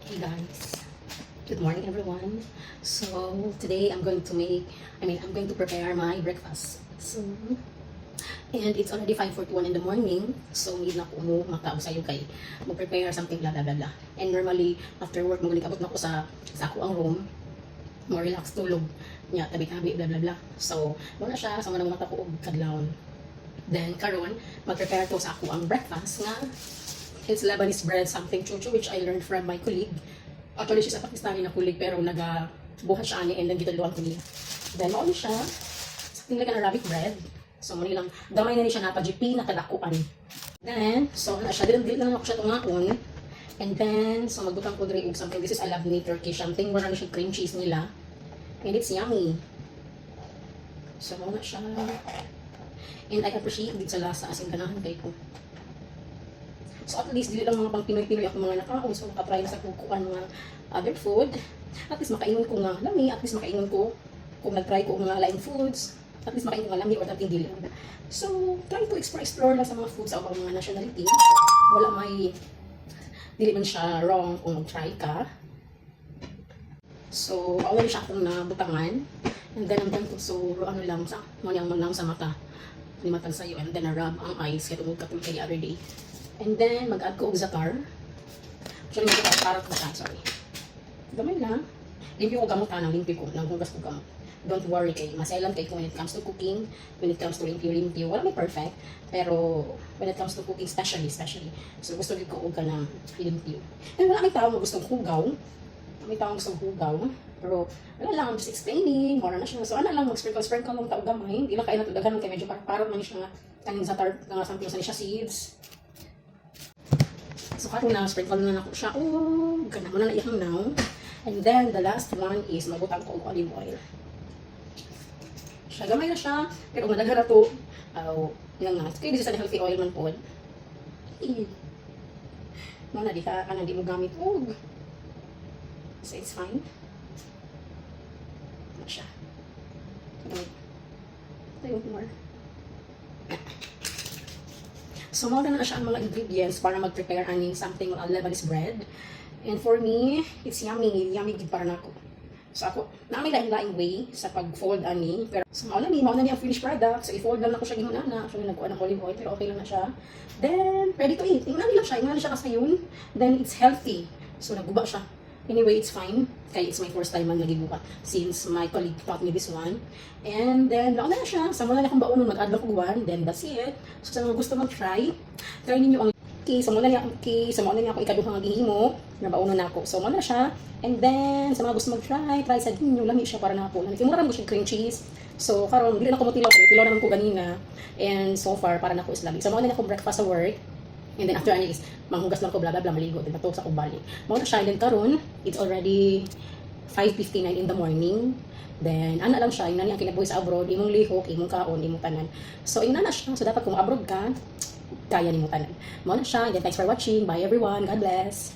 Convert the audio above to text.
Hey guys, good morning everyone. So today I'm going to prepare my breakfast. And it's already 5:41 in the morning. So need na ko mo makausay kay mag-prepare something blah blah blah blah. And normally after work magulikabot na ko sa ako ang room. More relax tulog. Nya tabi-tabi blah blah blah. So wala siya sa manang mata ko og kadlawon. Then karon mag-prepare to sa ako ang breakfast nga it's Lebanese bread, something chuchu, which I learned from my colleague. Actually, she's a Pakistani na colleague, pero buhat siya ani, and then gituluan ko niya. Then, mauli siya, something like an Arabic bread. So, muli lang, gamay na niya siya napa-GP, nakadakuan. Then, so, na siya, dili lang ako siya tungaon. And then, so, magbutang ko diri og something. This is a lovely Turkish something. Wala na siya cream cheese nila. And it's yummy. So, mauna siya. And I appreciate dito sa lasa, as in ganahan kay ko. So at least, dili lang mga pang Pinoy-Pinoy ako mga nakaon. So makatry na sa kukuan mga other food. At least makainon ko nga lami. At least makainon ko kung nag-try ko mga lain foods. At least makainon ko nga lami or dating dili. So try to explore lang sa mga foods sa mga nationality. Wala may, dili man siya wrong kung mag-try ka. So awal siya akong nabutangan. And then I'm going to ano lang sa, mangyang lang sa mata. Limatag sa'yo. And then I-rub ang eyes. Kaya tumog katulog kay the other day. And then, mag-add ko og zatar. Actually, mag-add ko siya, sorry. Gamay na. Limpyo ko gamot na, limpyo ko. Nanghugas ko gamot. Don't worry kay masailan kay when it comes to cooking, when it comes to limpyo. Wala may perfect. Pero, when it comes to cooking, especially. So, gusto ko og ka ng limpyo. And wala may tao na gustong hugaw. May tao gustong hugaw. Pero, wala lang, I'm just explaining. Mora na siya. So, ano lang, mag-sprinkle lang tao gamay. Hindi lang kayo natulagahan kay medyo parang man siya nga kaning zatar, nga something sa niya seeds. So, karon na, sprinkle na ako siya. Oh, ganda mo na naihang now. And then, the last one is mabutang ko ang olive oil. Siya, gamay na siya. Pero madaghan na to. Yan nga. Kaya this is a healthy oil man po. Muna, di ka, di mo gamit. Oh. So, it's fine. Ano siya. Tayo more. So, mga na siya ang mga ingredients para mag-prepare ani something on Lebanese bread. And for me, it's yummy. Yummy gid para nako. So, ako, na may lain-laing way sa pag-fold ani. Pero, so, mauna niya ang finished product. So, i-fold lang ako siya ginunana. Actually, nagkuha ng olive oil, pero okay lang na siya. Then, ready to eat. Tingnan nila siya kasayon. Then, it's healthy. So, nagguba siya. Anyway, it's fine. Kaya it's my first time man nagibuka since my colleague taught me this one. And then, nauna na siya. Sa muna na akong baonon, mag-add lang ko one. Then, that's it. So, sa mga gusto mag-try, try ninyo ang cake. Sa muna niya ako ikaduhang agihimo na baonon na ako. So, muna na siya. And then, sa mga gusto mag-try, try sa ninyo. Lami siya para na ako. Nakimura mo siya cream cheese. So, karon hindi na ako mutilaw. Tilaw naman ko ganina. And so far, para na ako is lami. So, muna na akong breakfast sa work. And then after is manghugas lang ko blah blah blah maligo din patok sa ko balik. Mao na siya then karon it's already 5:59 in the morning. Then ana lang siya ina niya kinabuhi sa abroad imong lihok imong kaon imong tanan. So ina na siya so dapat kung abroad ka kaya nimo tanan. Mao na siya and then thanks for watching. Bye everyone. God bless.